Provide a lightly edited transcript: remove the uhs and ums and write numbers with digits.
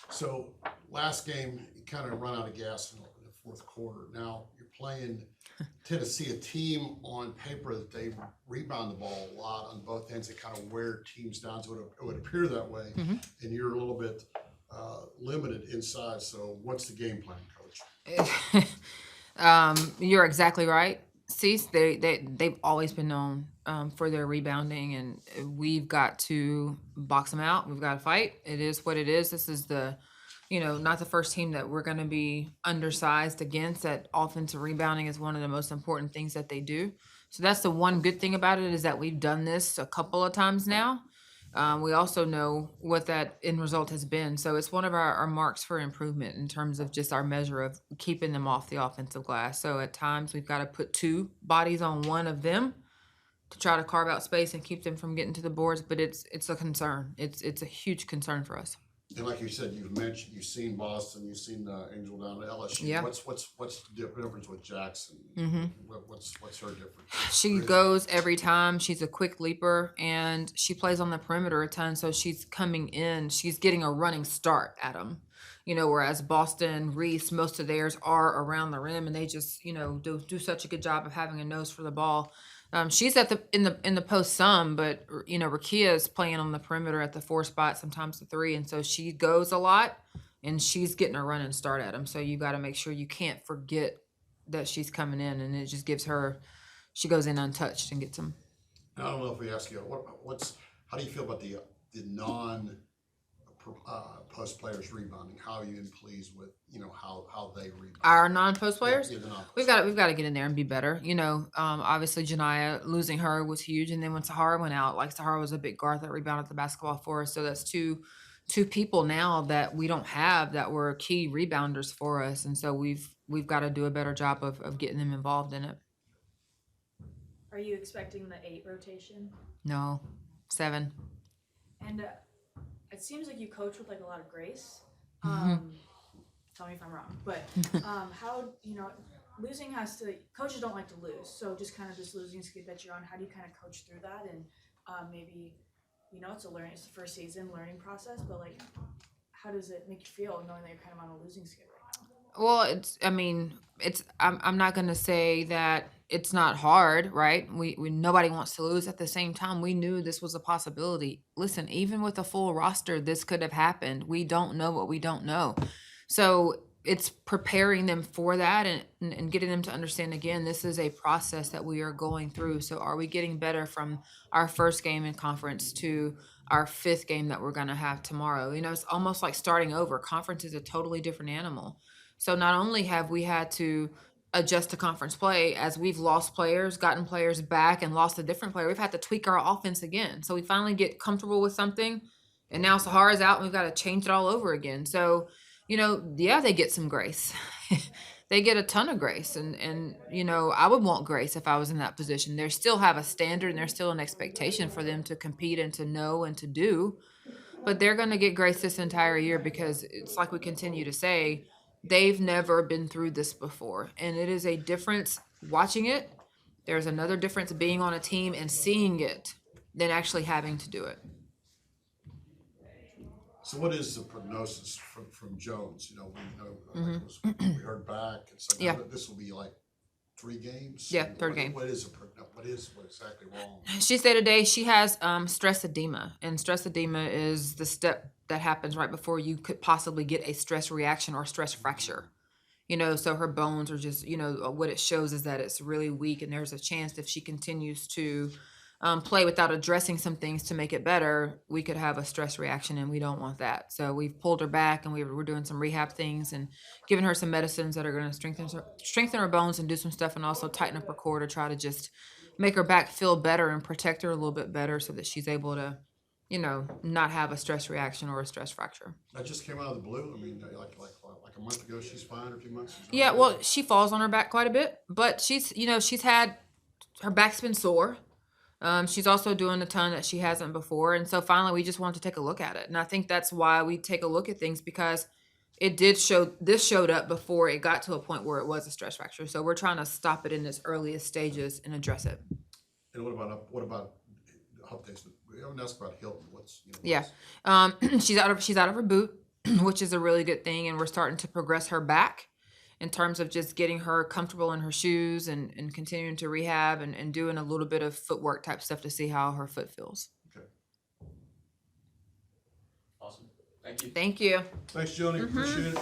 So last game, you kind of run out of gas in the fourth quarter. Now you're playing Tennessee, a team on paper that they rebound the ball a lot on both ends. They kind of wear teams down, so it would appear that way. Mm-hmm. And you're a little bit limited inside. So what's the game plan, Coach? You're exactly right. Cease, they've always been known for their rebounding, and we've got to box them out. We've got to fight. It is what it is. This is not the first team that we're going to be undersized against. That offensive rebounding is one of the most important things that they do. So that's the one good thing about it, is that we've done this a couple of times now. We also know what that end result has been. So it's one of our marks for improvement in terms of just our measure of keeping them off the offensive glass. So at times we've got to put two bodies on one of them to try to carve out space and keep them from getting to the boards. But it's a concern. It's a huge concern for us. And like you said, you've seen Boston, you've seen Angel down at LSU. Yeah. What's the difference with Jackson? Mm-hmm. What's her difference? She goes every time. She's a quick leaper, and she plays on the perimeter a ton. So she's coming in. She's getting a running start at them. Whereas Boston, Reese, most of theirs are around the rim, and they just do such a good job of having a nose for the ball. She's in the post some, but Rakia is playing on the perimeter at the 4 spot, sometimes the 3, and so she goes a lot, and she's getting a run and start at them. So you got to make sure you can't forget that she's coming in, and it just gives her. She goes in untouched and gets them. I don't know if we ask you how do you feel about the non post players rebounding? How are you pleased with how they rebound? Our non-post players, Yeah, the non-post. we've got to get in there and be better. Obviously Janiyah, losing her was huge, and then when Sahara went out, Sahara was a big guard that rebounded the basketball for us. So that's two people now that we don't have that were key rebounders for us, and so we've got to do a better job of getting them involved in it. Are you expecting the 8 rotation? No, 7. And it seems like you coach with a lot of grace. Mm-hmm. Tell me if I'm wrong, but how losing coaches don't like to lose. So just kind of this losing skid that you're on, how do you kind of coach through that? And maybe it's the first season learning process, but how does it make you feel knowing that you're kind of on a losing skid right now? Well, I'm not going to say that it's not hard, right? We nobody wants to lose. At the same time, we knew this was a possibility. Listen, even with a full roster, this could have happened. We don't know what we don't know. So it's preparing them for that and getting them to understand, again, this is a process that we are going through. So are we getting better from our first game in conference to our 5th game that we're going to have tomorrow? It's almost like starting over. Conference is a totally different animal. So not only have we had to adjust to conference play, as we've lost players, gotten players back, and lost a different player, we've had to tweak our offense again. So we finally get comfortable with something, and now Sahara's out, and we've got to change it all over again. So, they get some grace. They get a ton of grace, and I would want grace if I was in that position. They still have a standard, and there's still an expectation for them to compete and to know and to do, but they're going to get grace this entire year, because it's like we continue to say, they've never been through this before, and it is a difference watching it. There's another difference being on a team and seeing it than actually having to do it. So what is the prognosis from Jones? We heard back. It's this will be 3 games. Yeah, 3rd game. What exactly wrong? She said today she has stress edema, and stress edema is the step that happens right before you could possibly get a stress reaction or stress fracture. So her bones are just, what it shows is that it's really weak, and there's a chance if she continues to play without addressing some things to make it better, we could have a stress reaction, and we don't want that. So we've pulled her back, and we're doing some rehab things and giving her some medicines that are going to strengthen her bones and do some stuff, and also tighten up her core to try to just make her back feel better and protect her a little bit better, so that she's able to not have a stress reaction or a stress fracture. That just came out of the blue. Like a month ago, she's fine, or a few months. Yeah, well, she falls on her back quite a bit, but she's had, her back's been sore. She's also doing a ton that she hasn't before, and so finally we just wanted to take a look at it. And I think that's why we take a look at things, because this showed up before it got to a point where it was a stress fracture. So we're trying to stop it in its earliest stages and address it. And what about updates We haven't asked about Hilton. What's, Yeah. what's- She's out of her boot, which is a really good thing, and we're starting to progress her back in terms of just getting her comfortable in her shoes and continuing to rehab and doing a little bit of footwork type stuff to see how her foot feels. Okay. Awesome. Thank you. Thank you. Thanks, Joni. Appreciate it.